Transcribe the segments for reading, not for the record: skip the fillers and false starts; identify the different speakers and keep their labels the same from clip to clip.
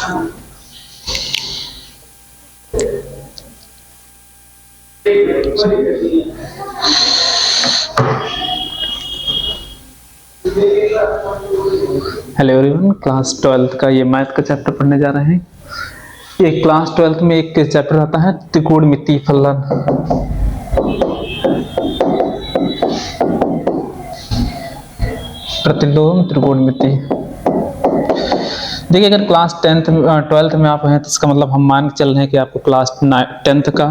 Speaker 1: Hello everyone, class 12 का ये math का चैप्टर पढ़ने जा रहे हैं। ये क्लास 12 में एक चैप्टर आता है त्रिकोणमितीय फलन। प्रतिलोम त्रिकोणमिति। देखिए, अगर क्लास 12th में आप हैं तो इसका मतलब हम मान के चल रहे हैं कि आपको क्लास 10th का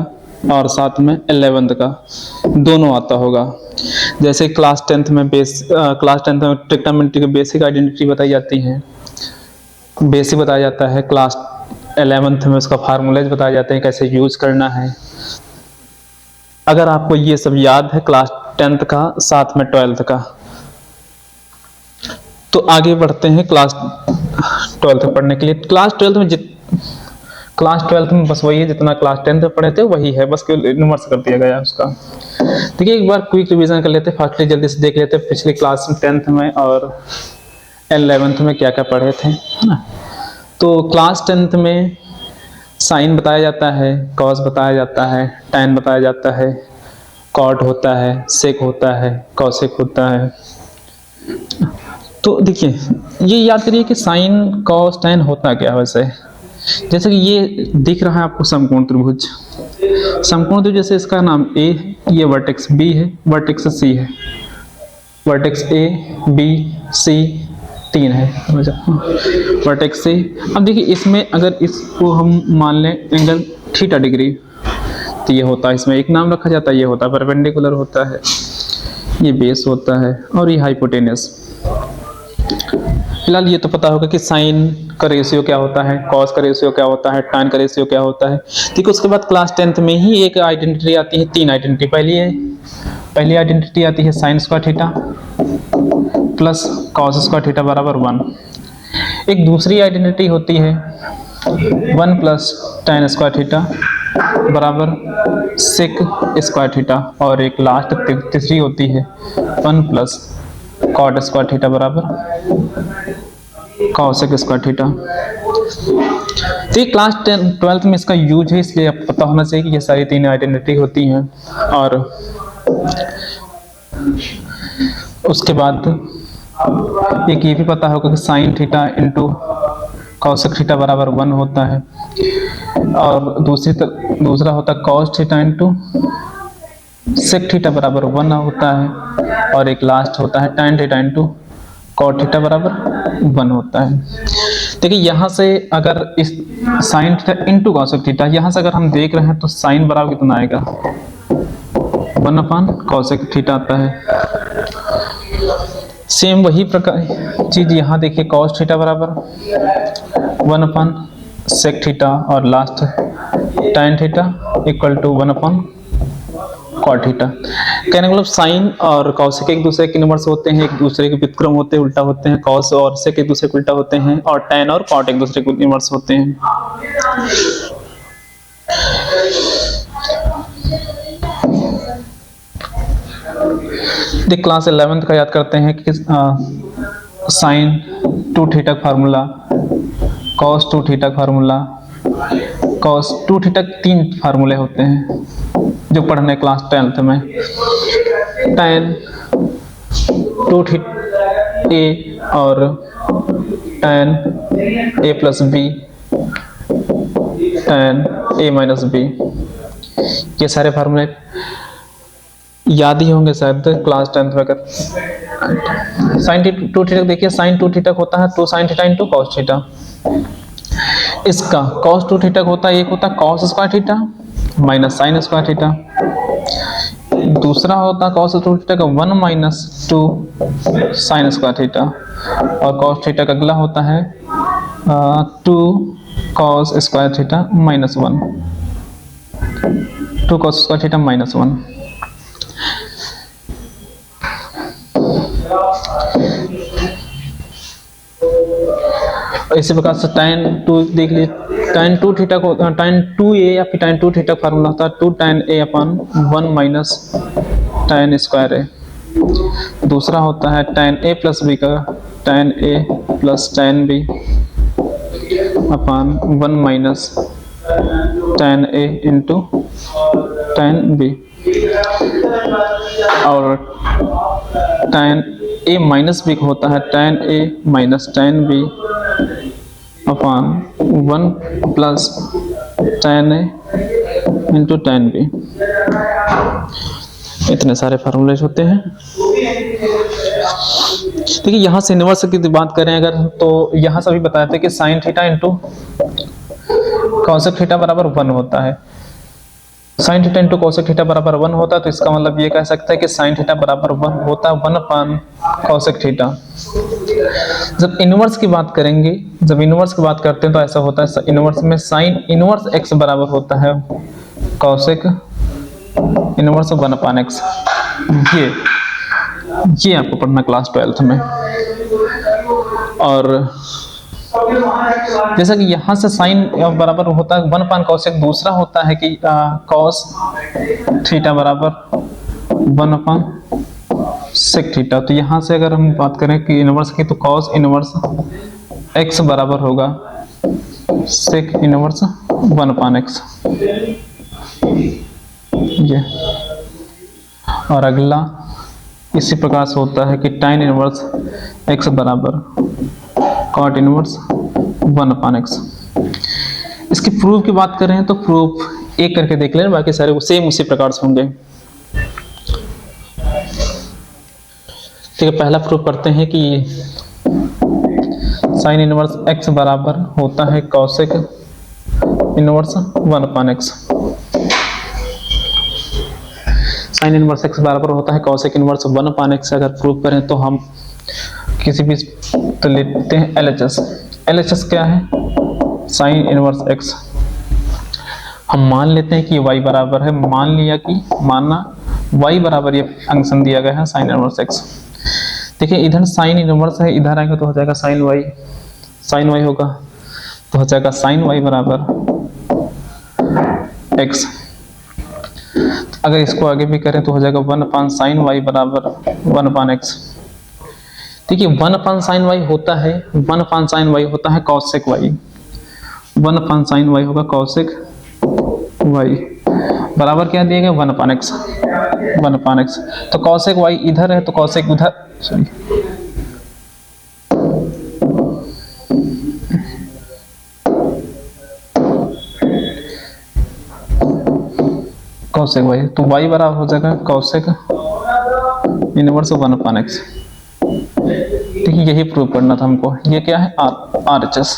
Speaker 1: और साथ में 11th का दोनों आता होगा। जैसे क्लास 10th में ट्रिग्नोमेट्री की बेसिक आइडेंटिटी बताई जाती है, बेसिक बताया जाता है। क्लास 11th में उसका फार्मूलाज बताए जाते हैं, कैसे यूज करना है। अगर आपको ये सब याद है क्लास 10th का साथ में 12th का, तो आगे बढ़ते हैं क्लास 12th पढ़ने के लिए। क्लास 12th में बस वही है जितना क्लास 10th में पढ़े थे वही है, बस रिवर्स कर दिया गया उसका। देखिए, एक बार क्विक रिवीजन कर लेते हैं, फास्टली जल्दी से देख लेते हैं पिछले क्लास 10th में और 11th में क्या क्या पढ़े थे, है ना। तो क्लास 10th में साइन बताया जाता है, कॉस बताया जाता है, टैन बताया जाता है, कॉट होता है, सेक होता है, कॉसेक होता है। तो देखिए, ये याद करिए कि साइन कॉस टैन होता क्या है वैसे। जैसे कि ये दिख रहा है आपको समकोण त्रिभुज। समकोण त्रिभुज जैसे इसका नाम ए, ये वर्टेक्स बी है, वर्टेक्स सी है, वर्टेक्स ए बी सी 3 है, वर्टेक्स सी। अब देखिए, इसमें अगर इसको हम मान लें एंगल थीटा डिग्री, तो ये होता है, इसमें एक नाम रखा जाता है, ये होता है परपेंडिकुलर होता है, ये बेस होता है और ये हाइपोटेनस। फिलहाल ये तो पता होगा कि साइन का रेशियो क्या होता है, कॉस का रेशियो क्या होता है, टैन का रेशियो क्या होता है। ठीक है, उसके बाद क्लास 10th में ही एक आइडेंटिटी आती है, 3 आइडेंटिटी। पहली आइडेंटिटी आती है sine square theta plus cos square theta बराबर 1। एक दूसरी आइडेंटिटी होती है 1 प्लस टैन स्क्वायर थीटा बराबर सेक स्क्वायर थीटा, और एक लास्ट तीसरी होती है 1 प्लस कॉट स्क्वायर थीटा बराबर कॉसेक स्क्वायर थीटा। तो ये क्लास 12th में इसका यूज है, इसलिए आपको पता होना चाहिए कि ये सारी 3 आइडेंटिटी होती हैं। और उसके बाद एक ये भी पता होगा कि sine theta into cosec theta बराबर 1 होता है, और दूसरा होता है cos theta into sec theta बराबर 1 होता है, और एक लास्ट होता है tan theta into cot theta बराबर 1 होता है। देखिए, यहाँ से अगर इस sine theta into cosec theta, यहाँ से अगर हम देख रहे हैं तो साइन बराबर कितना आएगा, 1 अपान कॉसेक थीटा आता है। सेम वही प्रकार चीज यहाँ देखिए, कॉस थीटा बराबर 1 अपान सेक थीटा, और last tan theta equal to 1 upon cot theta. कहने का मतलब साइन और कॉसेक एक दूसरे के इनवर्स होते हैं, एक दूसरे के व्युत्क्रम होते हैं, उल्टा होते हैं। कॉस और सेक एक दूसरे के उल्टा होते हैं, और टैन और कॉट एक दूसरे के इनवर्स होते हैं। देख, क्लास 11th का याद करते हैं कि साइन 2 थीटा का फार्मूला, कॉस 2 थीटा का फार्मूला, कॉस 2 थीटा के 3 फार्मूले होते हैं जो पढ़ने क्लास 10th में। टैन 2 थीटा ए और tan A plus B, tan A minus B, ये सारे फार्मूले याद ही होंगे शायद क्लास 10th में। अगर साइन 2 थीटा देखिए, साइन 2 थीटा होता है 2 sign theta into cos theta. इसका कॉस 2 थीटा होता है, एक होता है cos square theta minus sine square theta. दूसरा होता है कॉस 2 थीटा का 1 माइनस 2 साइन स्क्वायर थीटा, और कॉस थीटा का अगला होता है 2 cos square theta minus 1, 2 cos square theta minus 1। इसी प्रकार से tan 2 देख लीजिए, tan 2 थीटा को tan 2a या फिर tan 2 थीटा फार्मूला होता है 2 tan a upon 1 minus tan square a। दूसरा होता है tan a प्लस b का tan a plus tan b, upon 1 minus tan A into tan B, और tan A माइनस B होता है tan A minus tan B upon 1 plus tan A into tan B। इतने सारे फार्मूलेज होते हैं। देखिए यहाँ से इनवर्स की बात करें अगर, तो यहाँ से भी बताए थे कि sine theta into cosec theta बराबर 1 होता है। Sign theta into cosec theta बराबर 1 होता है, तो इसका मतलब ये कह सकते हैं कि साइन थीटा बराबर 1 होता है 1 अपान कॉसेक थीटा। जब इनवर्स की बात करेंगे, जब इनवर्स की बात करते हैं तो ऐसा होता है, इनवर्स में साइन इनवर्स एक्स बराबर होता है कॉसेक इनवर्स 1 अपान एक्स। ये आपको पढ़ना क्लास 12th में। और जैसा कि यहाँ से साइन बराबर होता है 1 अपान कॉसेक, दूसरा होता है कि कॉस थीटा बराबर 1 अपान सेक थीटा। तो यहाँ से अगर हम बात करें कि इनवर्स की, तो कॉस इनवर्स एक्स बराबर होगा सेक इनवर्स 1 अपान एक्स। ये और अगला इसी प्रकार से होता है कि tan इनवर्स x बराबर cot इनवर्स 1 अपान एक्स। इसकी प्रूफ की बात करें तो प्रूफ एक करके देख लें, बाकी सारे सेम उसी प्रकार से होंगे। ठीक है, पहला प्रूफ करते हैं कि sin इनवर्स x बराबर होता है cosec inverse 1 upon x. Sine inverse x बराबर होता है कॉसेक इनवर्स 1 अपान एक्स। अगर प्रूव करें तो हम किसी भी तो लेते हैं LHS। LHS क्या है? Sine inverse x. हम मान लेते हैं कि y बराबर है, मान लिया कि मानना y बराबर ये फंक्शन दिया गया है साइन इनवर्स एक्स। देखिए इधर साइन इनवर्स है, इधर आएगा तो हो जाएगा साइन y होगा, तो हो जाएगा साइन y बराबर x। अगर इसको आगे भी करें तो हो जाएगा 1 अपान साइन वाई बराबर 1 अपान एक्स। देखिए 1 अपान साइन वाई होता है, 1 अपान साइन वाई होता है cosec y, 1 upon sine y होगा कॉसेक वाई बराबर क्या दिया गया 1 अपान एक्स, 1 अपान एक्स। तो कॉसेक वाई इधर है तो कॉसेक उधर, सॉरी कॉसेक वाई, तो वाई बराबर हो जाएगा कॉसेक इनवर्स 1 अपान एक्स। देखिए यही प्रूव करना था हमको। ये क्या है RHS,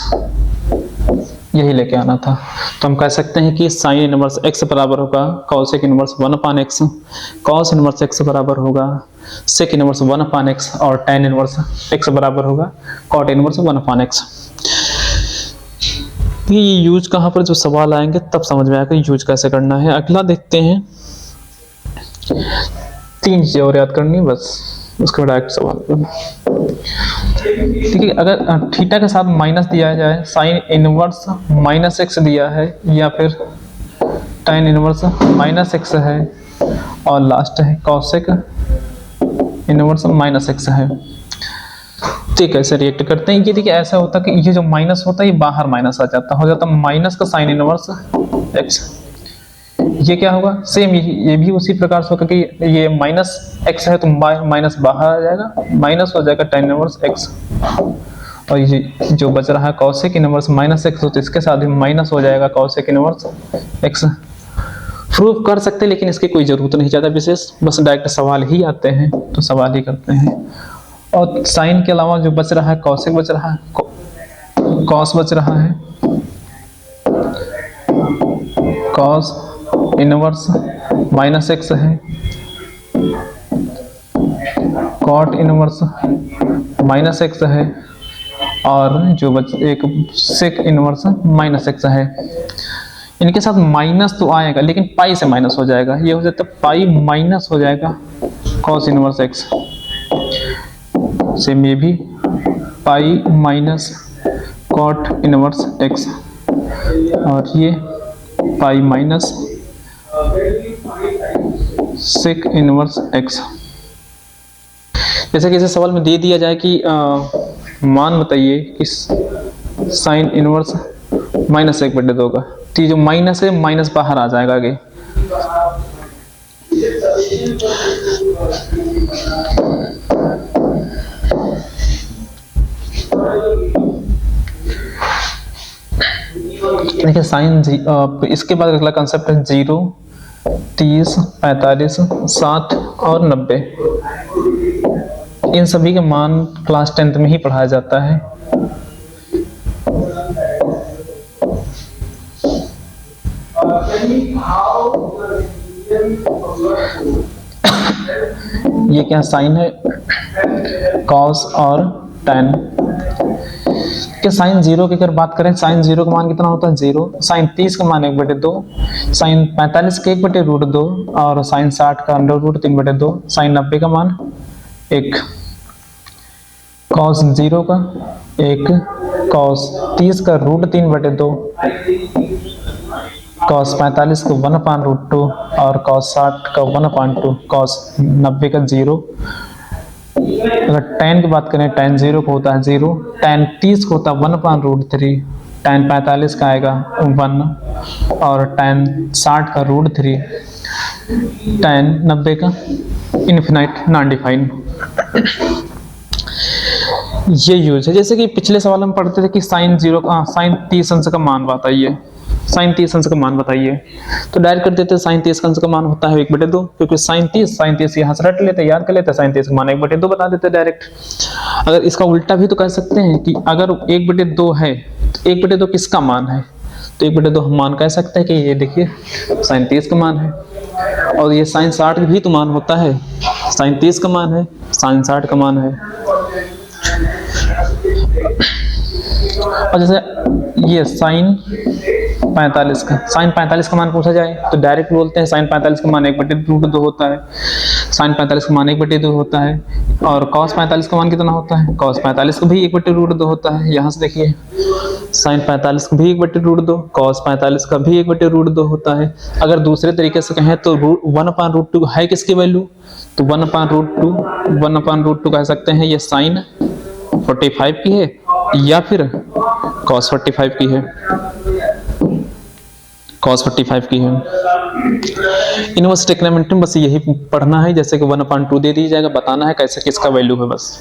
Speaker 1: यही लेके आना था। तो हम कह सकते हैं कि साइन इनवर्स एक्स बराबर होगा cosec inverse 1 upon x, cos inverse x बराबर होगा सेक इनवर्स 1 अपान एक्स, और tan इनवर्स एक्स बराबर होगा कॉट इनवर्स 1 अपान एक्स। ये यूज कहाँ पर जो सवाल आएंगे तब समझ में आएगा यूज कैसे करना है। अगला देखते हैं, 3 चीजें और याद करनी बस, उसके बाद डायरेक्ट सवाल। देखिए अगर थीटा के साथ माइनस दिया जाए, साइन इनवर्स माइनस एक्स दिया है, या फिर tan इनवर्स माइनस एक्स है, और लास्ट है कॉसेक इनवर्स माइनस एक्स है, तो कैसे रिएक्ट करते हैं। ये देखिए ऐसा होता है कि ये जो माइनस होता है ये बाहर माइनस आ जाता है, हो जाता माइनस का साइन इनवर्स एक्स। ये क्या होगा, सेम ये भी उसी प्रकार से होगा कि ये माइनस एक्स है तो माइनस बाहर आ जाएगा, माइनस हो जाएगा tan इनवर्स एक्स, और ये जो बच रहा है कॉसेक इनवर्स माइनस एक्स, तो इसके साथ ही माइनस हो जाएगा कॉसेक इनवर्स एक्स। प्रूफ कर सकते हैं लेकिन इसकी कोई जरूरत नहीं ज़्यादा विशेष, बस डायरेक्ट सवाल ही आते हैं तो सवाल ही करते हैं। और साइन के अलावा जो बच रहा है कॉसेक बच रहा है, कॉस बच रहा है, कॉस इनवर्स माइनस एक्स है, कॉट इनवर्स माइनस एक्स है, और जो एक सेक इनवर्स माइनस एक्स है। इनके साथ माइनस तो आएगा लेकिन पाई से माइनस हो जाएगा, ये हो जाता है पाई माइनस हो जाएगा कॉस इनवर्स एक्स। सेम ये भी pi minus cot inverse x, और ये pi minus sec inverse x. जैसे कि इस सवाल में दे दिया जाए कि मान बताइए कि साइन इनवर्स माइनस 1/2 का, तो ये जो माइनस है माइनस बाहर आ जाएगा आगे। देखिए साइन इसके बाद अगला कंसेप्ट है 0, 30, 45, 60 और 90। इन सभी के मान क्लास 10th में ही पढ़ाया जाता है। ये क्या साइन है, कॉस और tan। कि साइन 0 की अगर बात करें, साइन 0 का मान कितना होता है 0, साइन 30 का मान 1/2, साइन 45 का 1/√2 और साइन 60 का √3/2, साइन 90 का मान 1, कॉस 0 का 1, कॉस 30 का √3/2, कॉस 45 को 1/√2 और कॉस 60 का 1/2, कॉस 90 का 0। अगर tan की बात करें, tan 0 को होता है 0, tan 30 को होता है 1/√3, tan 45 का आएगा 1 और tan 60 का √3, tan 90 का इनफिनाइट नॉन डिफाइंड। ये यूज है। जैसे कि पिछले सवाल में पढ़ते थे कि साइन 30 अंश का मान बताइए, साइन 30 अंश का मान बताइए, तो डायरेक्ट कर देते साइन 30 अंश का मान होता है 1/2, क्योंकि साइन 30 यहाँ से रट लेते, याद कर लेते, साइन 30 का मान 1/2 बता देते डायरेक्ट। अगर इसका उल्टा भी तो कह सकते हैं कि अगर 1/2 है तो 1/2 किसका मान है, तो 1/2 हम मान कह सकते हैं कि ये देखिए साइन 30 का मान है, और ये साइन 60 भी तो मान होता है, साइन 30 का मान है, साइन 60 का मान है। और जैसे ये साइन 45 का, साइन 45 का मान पूछा जाए तो डायरेक्ट बोलते हैं साइन 45 का मान 1/√2 होता है, साइन 45 का मान 1/2 होता है। और कॉस 45 का मान कितना होता है, कॉस 45 का भी 1/√2 होता है। यहाँ से देखिए साइन 45 का भी 1/√2, कॉस 45 का भी 1/√2 होता है। अगर दूसरे तरीके से कहें तो 1/√2 है किसकी वैल्यू, तो 1/√2 कह सकते हैं ये साइन 45 की है या फिर कॉस 45 की है, कॉस 45 की है। इनवर्स ट्रिग्नोमेट्री में बस यही पढ़ना है, जैसे कि 1/2 दे दिया जाएगा, बताना है कैसे किसका वैल्यू है बस।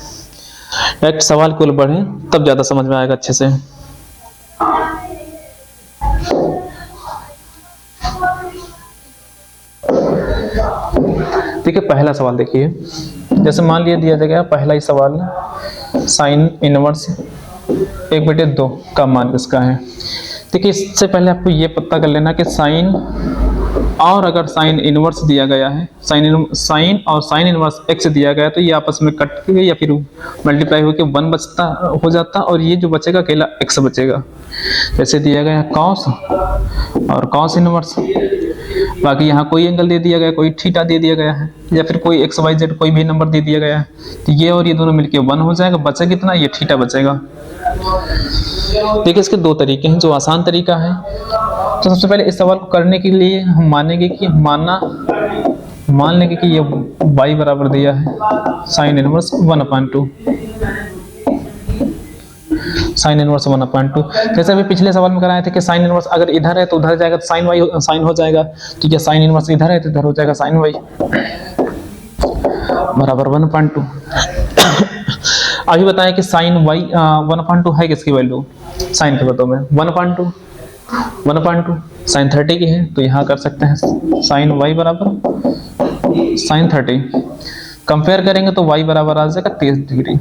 Speaker 1: डायरेक्ट सवाल को बढ़े तब ज्यादा समझ में आएगा अच्छे से। ठीक है, पहला सवाल देखिए, जैसे मान लिया दिया गया पहला ही सवाल, साइन इनवर्स 1/2 का मान किसका है। देखिए इससे पहले आपको ये पता कर लेना कि साइन और अगर साइन इनवर्स दिया गया है, साइन और साइन इनवर्स x दिया गया तो ये आपस में कट के या फिर मल्टीप्लाई होकर 1 बचता हो जाता, और ये जो बचेगा अकेला x बचेगा। जैसे दिया गया कॉस और कॉस इनवर्स, बाकी यहाँ कोई एंगल दे दिया गया, कोई थीटा दे दिया गया है, या फिर कोई XYZ कोई भी नंबर दे दिया गया है, तो ये और ये दोनों मिलके 1 हो जाएगा, बचा कितना, ये थीटा बचेगा। देखिए इसके दो तरीके हैं। जो आसान तरीका है, तो सबसे पहले इस सवाल को करने के लिए हम मानेंगे कि मान लेंगे कि ये y बराबर दिया है साइन इनवर्स 1/2, साइन इनवर्स 1/2। जैसे अभी पिछले सवाल में कराए थे कि साइन इनवर्स अगर इधर है तो उधर जाएगा तो साइन y साइन हो जाएगा, तो ये साइन इनवर्स इधर है तो इधर हो जाएगा साइन y बराबर 1/2। अभी बताएं कि साइन y 1/2 है किसकी वैल्यू, साइन के पदों में 1/2 साइन 30 की है, तो यहाँ कर सकते हैं साइन y बराबर साइन 30। कंपेयर करेंगे तो y बराबर आ जाएगा 30 डिग्री।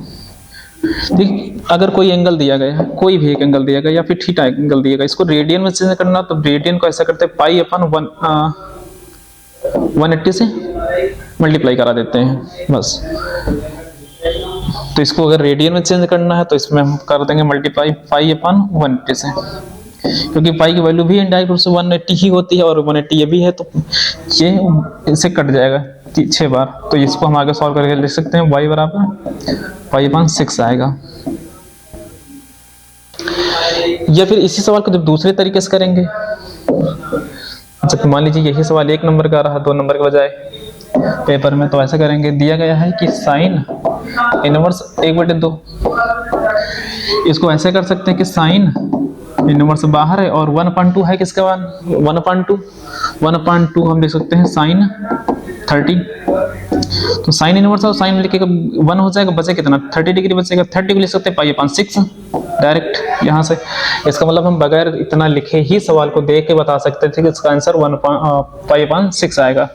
Speaker 1: ठीक, अगर कोई एंगल दिया गया है, कोई भी एक एंगल दिया गया या फिर थीटा एंगल दिया गया, इसको रेडियन में चेंज करना, तो रेडियन को ऐसा करते हैं पाई/180 से मल्टीप्लाई करा देते हैं बस। तो इसको अगर रेडियन में चेंज करना है तो इसमें हम कर देंगे मल्टीप्लाई पाई/180 से, क्योंकि पाई की वैल्यू भी इनडायरेक्ट रूप से 180 ही होती है और 180 ये भी है, तो ये इससे कट जाएगा 6 बार। तो इसको हम आगे सॉल्व करके लिख सकते हैं y बराबर पाई/6 आएगा। या फिर इसी सवाल को जब दूसरे तरीके से करेंगे, जब मान लीजिए यही सवाल 1 नंबर का रहा 2 नंबर के बजाय पेपर में, तो ऐसा करेंगे, दिया गया है कि साइन इनवर्स 1/2 इसको ऐसे कर सकते हैं कि साइन इनवर्स बाहर है और 1/2 है किसके बाद 1/2 हम लिख सकते हैं साइन 30। तो साइन इनवर्स और साइन लिखेगा 1 हो जाएगा, बचे कितना 30 डिग्री बचेगा, 30 को लिख सकते हैं π/6 डायरेक्ट यहाँ से। इसका मतलब हम बगैर इतना लिखे ही सवाल को देख के बता सकते थे कि इसका आंसर π/6 आएगा।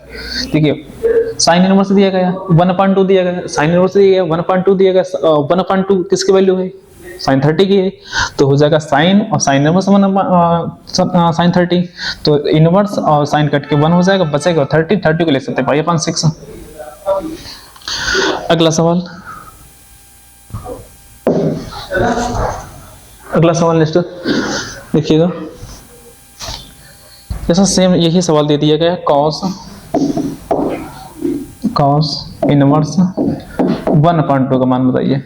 Speaker 1: ठीक है, साइन इनवर्स दिया गया 1/2 दिया गया, साइन इनवर्स दिया गया 1/2 दिया गया, 1/2 किसकी वैल्यू है साइन 30 की है, तो हो जाएगा साइन और साइन इनवर्स साइन 30, तो इनवर्स और साइन कट के 1 हो जाएगा, बचेगा 30 को ले सकते हैं π/6। अगला सवाल, अगला सवाल नेक्स्ट देखिएगा, जैसा सेम यही सवाल दे दिया गया cos इनवर्स 1/2 का मान बताइए,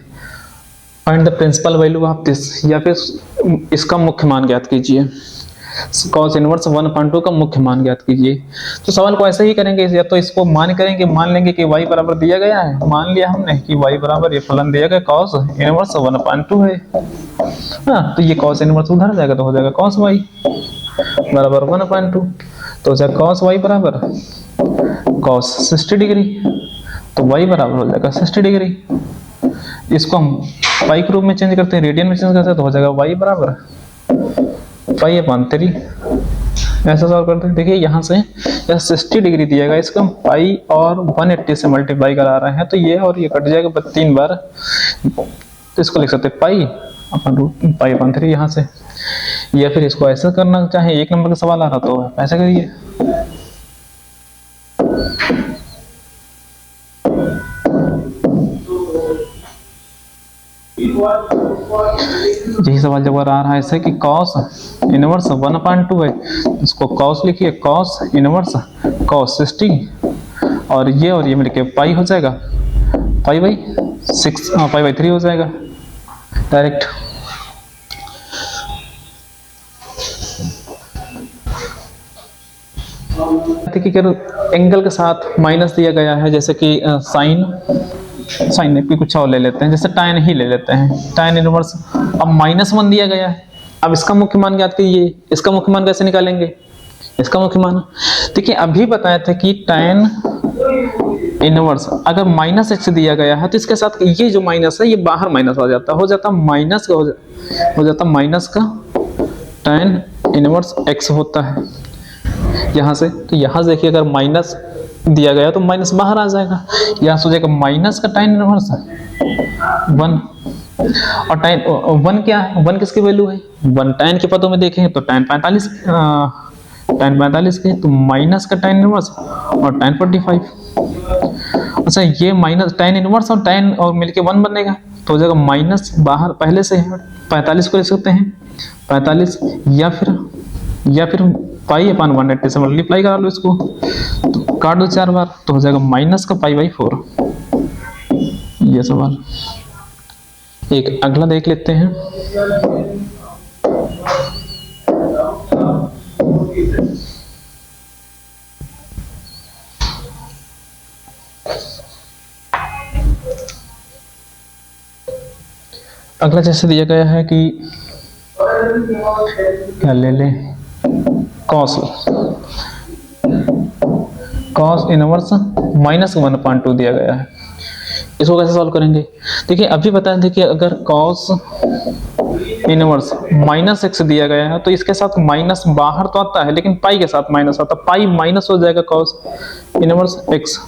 Speaker 1: find the principal value of this, या फिर इसका मुख्य मान ज्ञात कीजिए। cos इनवर्स 1/2 का मुख्य मान ज्ञात कीजिए। तो सवाल को ऐसे ही करेंगे, या तो इसको मान करेंगे, मान लेंगे कि y बराबर दिया गया है, मान लिया हमने कि y बराबर ये फलन दिया गया cos इनवर्स 1/2 है। हाँ, तो ये cos इनवर्स उधर जाएगा तो हो जाएगा cos y बराबर 1/2, तो हो जाएगा cos y बराबर cos 60 डिग्री, तो y बराबर हो जाएगा 60 डिग्री। इसको हम पाई के रूप में चेंज करते हैं, रेडियन में चेंज करते हैं, तो हो जाएगा y बराबर π/3। ऐसा सॉल्व करते हैं। देखिए यहाँ से 60 डिग्री दिया गया, इसका हम पाई और 180 से मल्टीप्लाई करा रहे हैं, तो ये और ये कट जाएगा 3 बार, तो इसको लिख सकते हैं π/3 यहाँ से। या फिर इसको ऐसा करना चाहे, 1 नंबर का सवाल आ रहा तो ऐसा करिए, यही सवाल जब आ रहा है ऐसे कि cos इनवर्स 1/2 है, इसको cos लिखिए, cos इनवर्स cos 60 और ये मिलके पाई हो जाएगा π/3 हो जाएगा डायरेक्ट। एंगल के साथ माइनस दिया गया है, जैसे कि साइन भी कुछ और ले लेते हैं, जैसे tan ही ले लेते हैं, tan इनवर्स अब -1 दिया गया है। अब इसका मुख्य मान ज्ञात कीजिए, इसका मुख्य मान कैसे निकालेंगे, इसका मुख्य मान देखिए अभी बताया था कि tan इनवर्स अगर -x दिया गया है तो इसके साथ ये जो माइनस है ये बाहर माइनस हो जाता माइनस का tan इनवर्स x होता है यहाँ से। तो यहाँ से देखिए अगर माइनस दिया गया तो माइनस बाहर आ जाएगा, यहाँ से हो जाएगा माइनस का tan इनवर्स 1 और tan 1 क्या है, 1 किसकी वैल्यू है 1, tan के पदों में देखें तो tan 45 के, तो माइनस का tan इनवर्स और tan 45। अच्छा ये माइनस tan इनवर्स और tan और मिलके 1 बनेगा, तो हो जाएगा माइनस बाहर पहले से है 45 को लिख सकते हैं 45, या फिर π/180 से मल्टीप्लाई करा लो इसको, तो काट दो 4 बार, तो हो जाएगा माइनस का π/4। ये सवाल एक अगला देख लेते हैं। अगला जैसे दिया गया है कि क्या ले ले, cos इनवर्स -1/2 दिया गया है, इसको कैसे सॉल्व करेंगे। देखिए अभी बताया था कि अगर cos इनवर्स -x दिया गया है तो इसके साथ माइनस बाहर तो आता है, लेकिन पाई के साथ माइनस आता है, पाई माइनस हो जाएगा cos इनवर्स x।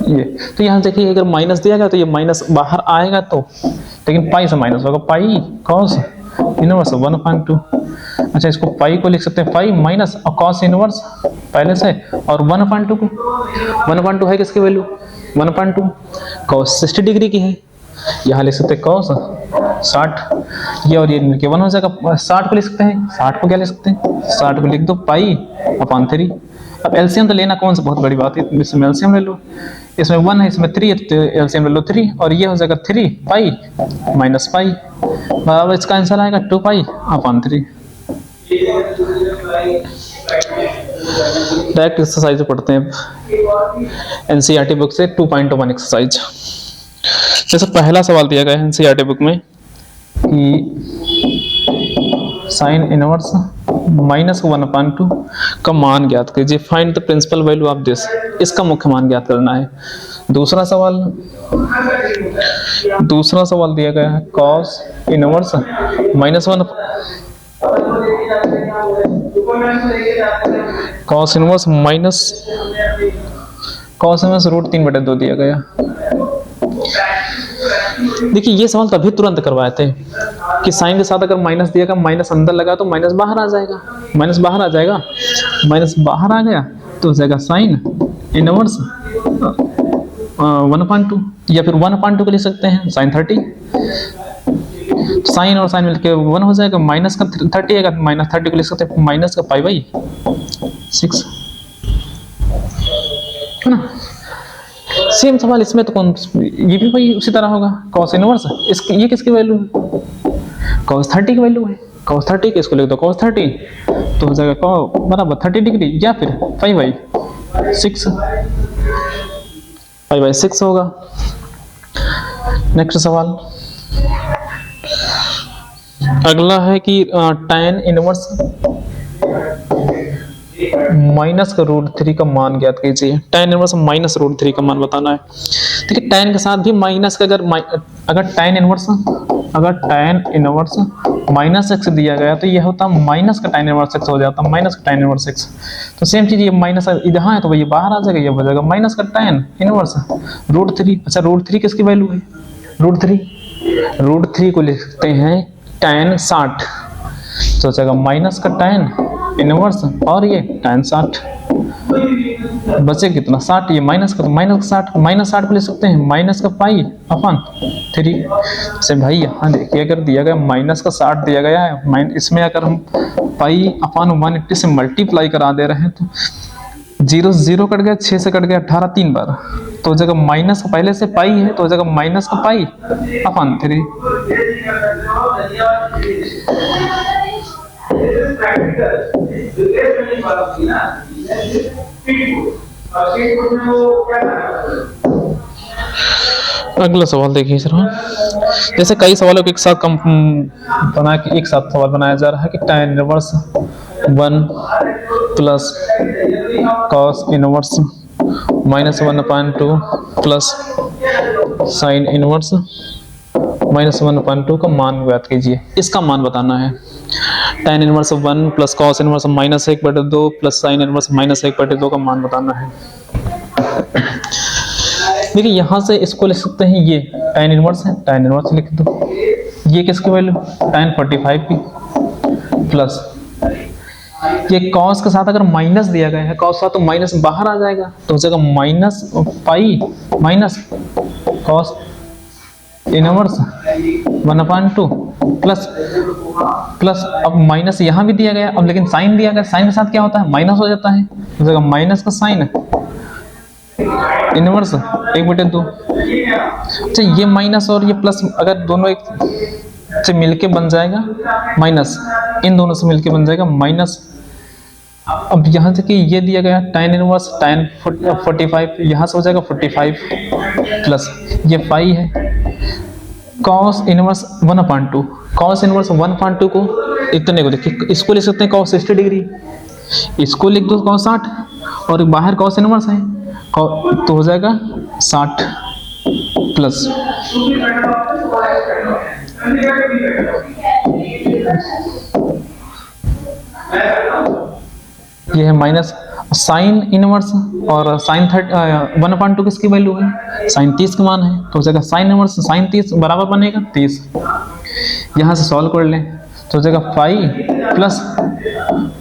Speaker 1: ये तो यहाँ देखिए अगर माइनस दिया गया तो ये माइनस बाहर आएगा, तो लेकिन पाई से माइनस होगा, पाई cos इनवर्स 1/2। अच्छा इसको पाई को लिख सकते हैं पाई माइनस और cos इनवर्स पहले से और 1/2 को, 1/2 है किसकी वैल्यू 1/2 cos 60 डिग्री की है, यहाँ लिख सकते हैं cos 60, ये और ये मिलके 1 हो जाएगा। 60 को लिख सकते हैं, 60 को क्या लिख सकते हैं 60 को लिख दो π/3। अब एलसीएम तो लेना कौन सा बहुत बड़ी बात है, इसमें एलसीएम ले लो, इसमें 1 है इसमें 3 है तो एलसीएम ले लो 3, और ये हो जाएगा 3 पाई माइनस पाई, बराबर इसका आंसर आएगा 2π/3। डायरेक्ट एक्सरसाइज पढ़ते हैं एनसीईआरटी बुक से 2.1 एक्सरसाइज। जैसे पहला सवाल दिया गया है एनसीईआरटी बुक में कि साइन इनवर्स -1/2 का मान ज्ञात कीजिए, find the principal value of this, इसका मुख्य मान ज्ञात करना है। दूसरा सवाल दिया गया है कॉस इनवर्स -1 कॉस इनवर्स √3/2 दिया गया। देखिए ये सवाल तभी तुरंत करवाए थे कि साइन के साथ अगर माइनस दिया, माइनस अंदर लगा तो माइनस बाहर आ जाएगा, माइनस बाहर आ गया तो हो जाएगा साइन इनवर्स 1/2, या फिर 1/2 को लिख सकते हैं साइन 30। साइन और साइन मिलके 1 हो जाएगा, माइनस का 30 आएगा, -30 को लिख सकते हैं माइनस का π/6, है ना। सेम सवाल इसमें तो ये भी वही उसी तरह होगा, cos इनवर्स ये किसकी वैल्यू है, cos 30 की वैल्यू है, cos 30 के इसको लिख दो cos 30 तो हो जाएगा बराबर 30 डिग्री, या फिर π/6 होगा। नेक्स्ट सवाल अगला है कि tan इनवर्स -√3 का मान ज्ञात कीजिए। tan इनवर्स -√3 का मान बताना है। देखिए tan के साथ भी माइनस का अगर tan इनवर्स -x दिया गया तो यह होता माइनस का tan इनवर्स x हो जाता, माइनस का tan इनवर्स x। तो सेम चीज ये माइनस यहाँ है तो ये बाहर आ जाएगा, ये हो जाएगा माइनस का tan इनवर्स √3। अच्छा √3 किसकी वैल्यू है, √3 को लिखते हैं tan 60, तो हो जाएगा माइनस का tan इनवर्स और ये tan 60, बचे कितना 60, ये माइनस का, तो -60 को ले सकते हैं माइनस का π/3 से। भाई यहाँ देखिए अगर दिया गया माइनस का 60 दिया गया है, इसमें अगर हम π/180 से मल्टीप्लाई करा दे रहे हैं तो 0 कट गया, 6 से कट गया 18 3 बार, तो जगह माइनस का पहले से पाई है तो जगह माइनस का π/3। अगला सवाल देखिए सर, जैसे कई सवालों को एक साथ सवाल बनाया जा रहा है कि tan inverse 1 plus cos inverse -1/2 plus sine inverse -1/2 का मान ज्ञात कीजिए, इसका मान बताना है। tan inverse 1 plus cos inverse -1/2 plus sine inverse -1/2 का मान बताना है। देखिए यहाँ से इसको लिख सकते हैं, ये tan इनवर्स है, tan इनवर्स लिख दो, ये किसकी वैल्यू tan 45 की, प्लस ये cos के साथ अगर माइनस दिया गया है, cos साथ तो माइनस बाहर आ जाएगा तो हो जाएगा माइनस cos इनवर्स 1/2 प्लस अब माइनस यहाँ भी दिया गया, अब लेकिन साइन दिया गया, साइन के साथ क्या होता है माइनस हो जाता है, हो जाएगा माइनस का साइन इनवर्स 1/2। अच्छा ये माइनस और ये प्लस अगर दोनों एक से मिलके बन जाएगा माइनस, इन दोनों से मिलके बन जाएगा माइनस। अब यहाँ से कि ये दिया गया tan इनवर्स tan 45, यहाँ से हो जाएगा 45 प्लस ये पाई है cos इनवर्स 1/2, cos इनवर्स 1/2 को इतने को देखिए, इसको लिख सकते हैं cos 60 डिग्री, इसको लिख दो cos 60 और बाहर cos इनवर्स है तो हो जाएगा 60 प्लस ये है माइनस साइन इनवर्स और साइन 1/2 किसकी वैल्यू है, साइन 30 का मान है तो हो जाएगा साइन इनवर्स साइन 30 बराबर बनेगा 30। यहाँ से सॉल्व कर लें तो हो जाएगा 5 प्लस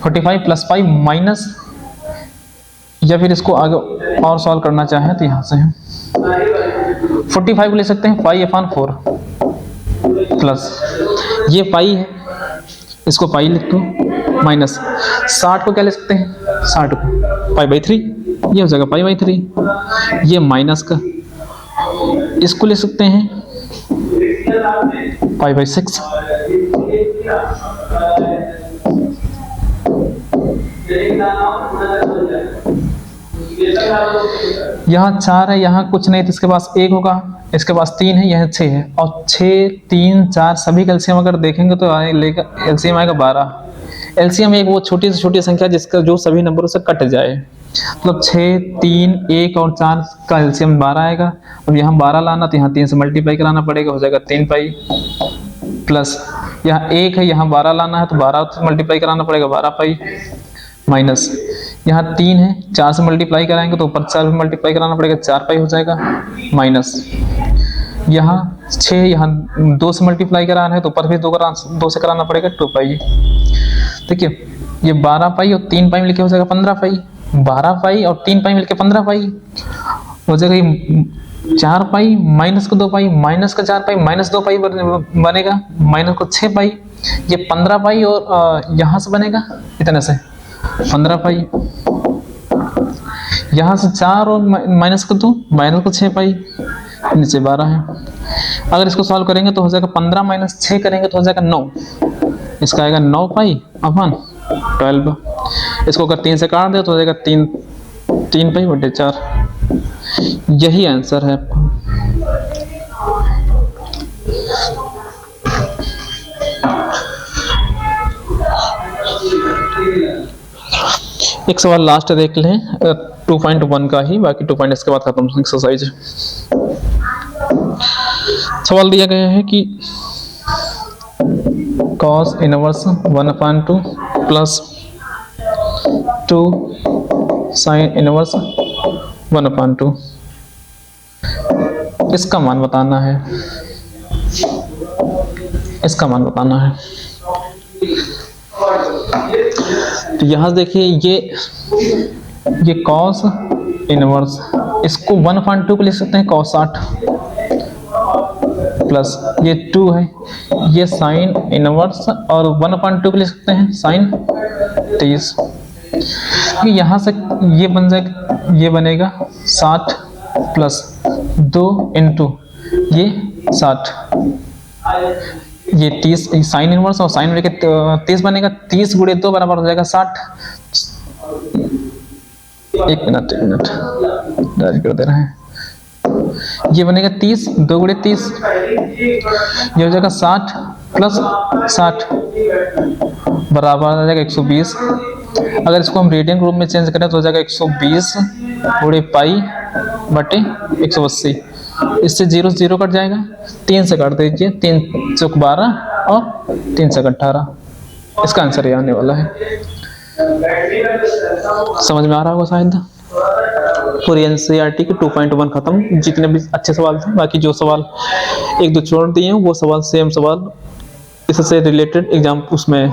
Speaker 1: 45 प्लस 5 माइनस, या फिर इसको आगे और सॉल्व करना चाहें तो यहाँ से 45 को ले सकते हैं 5/4 प्लस ये पाई है, इसको पाई लिख दो माइनस 60 को क्या ले सकते हैं 60 को π/3, ये हो जाएगा π/3, ये माइनस का इसको ले सकते हैं π/6, यहाँ 4 है, यहाँ कुछ नहीं तो इसके पास 1 होगा, इसके पास 3 है, यहाँ 6 है, और 6, 3, 4 सभी का एलसीएम अगर देखेंगे तो एलसीएम आएगा 12। एलसीएम एक वो छोटी से छोटी संख्या जिसका जो सभी नंबरों से कट जाए, मतलब 6, 3, 1 और 4 का एलसीएम 12 आएगा। अब यहाँ 12 लाना तो यहाँ 3 से मल्टीप्लाई कराना पड़ेगा, हो जाएगा 3 पाई, प्लस यहाँ 1 है, यहाँ 12 लाना है तो 12 से मल्टीप्लाई कराना पड़ेगा, 12 पाई, माइनस यहाँ 3 है, 4 से मल्टीप्लाई कराएंगे तो ऊपर 4 से मल्टीप्लाई कराना पड़ेगा, 4 पाई हो जाएगा, माइनस यहाँ 6, यहाँ 2 से मल्टीप्लाई कराना है तो ऊपर भी 2 से कराना पड़ेगा, 2 पाई। देखिए ये 12 पाई और 3 पाई मिलके हो जाएगा 15 पाई, 12 पाई और 3 पाई मिलके 15 पाई हो जाएगा। ये 4 पाई माइनस को 2 पाई, माइनस का 4 पाई माइनस 2 पाई बनेगा, माइनस को 6 पाई, ये 15 पाई और यहाँ से बनेगा इतने से 15 पाई, यहाँ से 4 और माइनस को 2, माइनस को 6 पाई, नीचे 12 है। अगर इसको सॉल्व करेंगे तो हो जाएगा 15 माइनस 6 करेंगे तो हो जाएगा 9, इसका आएगा 9 पाई अपन 12। इसको अगर 3 से काट दे तो हो जाएगा 3 पाई बटे 4। यही आंसर है आपका। एक सवाल लास्ट देख लें 2.1 का ही, बाकी 2 पॉइंट इसके बाद खत्म एक्सरसाइज। सवाल दिया गया है कि cos inverse 1/2 plus 2 sin inverse 1/2, इसका मान बताना है, इसका मान बताना है। तो यहाँ देखिए ये cos इनवर्स, इसको 1/2 को लिख सकते हैं cos 60, प्लस ये 2 है, ये sin इनवर्स और 1/2 को लिख सकते हैं sin 30। यहाँ से ये बन जाएगा, ये बनेगा 60 प्लस 2 इंटू ये 60, ये 30 साइन इनवर्स और साइन लेके 30 बनेगा, 30 गुणे 2 बराबर हो जाएगा 60। एक मिनट डायरेक्ट कर दे रहे हैं, ये बनेगा 30, 2 गुणे 30, ये हो जाएगा 60 प्लस 60 बराबर आ जाएगा 120। अगर इसको हम रेडियन रूप में चेंज करें तो हो जाएगा 120 गुणे पाई बटे 180। इससे 0 0 कट जाएगा, 3 से काट दीजिए, 3 चौक 12 और 3 से 18, इसका आंसर ये आने वाला है। समझ में आ रहा होगा शायद। पूरी एनसीईआरटी के 2.1 खत्म, जितने भी अच्छे सवाल थे, बाकी जो सवाल 1-2 छोड़ दिए हैं वो सवाल सेम सवाल इससे रिलेटेड एग्जाम उसमें